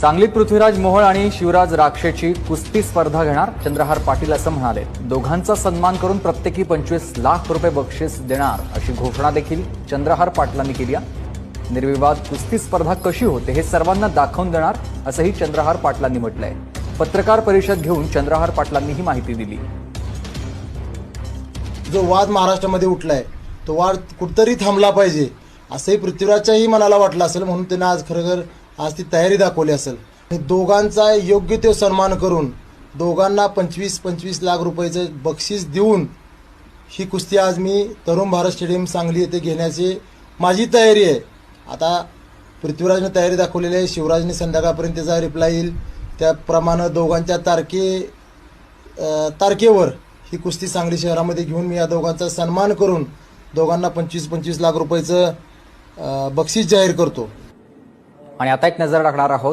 सांगलीत पृथ्वीराज मोहोळ आणि शिवराज राक्षेची कुस्ती स्पर्धा घेणार चंद्रहार पाटील असं म्हणाले। दोघांचा सन्मान करून प्रत्येकी 25 लाख रुपये बक्षीस देणार अशी घोषणा देखील चंद्रहार पाटलांनी केली आहे। निर्विवाद कुस्ती स्पर्धा कशी होते हे सर्वांना दाखवून देणार असंही चंद्रहार पाटलांनी म्हटलंय। पत्रकार परिषद घेऊन चंद्रहार पाटलांनी ही माहिती दिली। जो वाद महाराष्ट्रामध्ये उठलाय तो वाद कुठतरी थांबला पाहिजे असंही पृथ्वीराजच्याही मनाला वाटलं असेल, म्हणून त्यानं आज खरं आज ती तयारी दाखवली असेल। दोघांचा योग्य तो सन्मान करून दोघांना 25 लाख रुपयाचं बक्षीस देऊन ही कुस्ती आज मी तरुण भारत स्टेडियम सांगली येथे घेण्याची माझी तयारी आहे। आता पृथ्वीराजने तयारी दाखवलेली आहे, शिवराजने संध्याकाळपर्यंत त्याचा रिप्लाय येईल, त्याप्रमाणे दोघांच्या तारखेवर ही कुस्ती सांगली शहरामध्ये घेऊन मी या दोघांचा सन्मान करून दोघांना 25 लाख रुपयाचं बक्षीस जाहीर करतो। आणि आता एक नजर टाकणार आहोत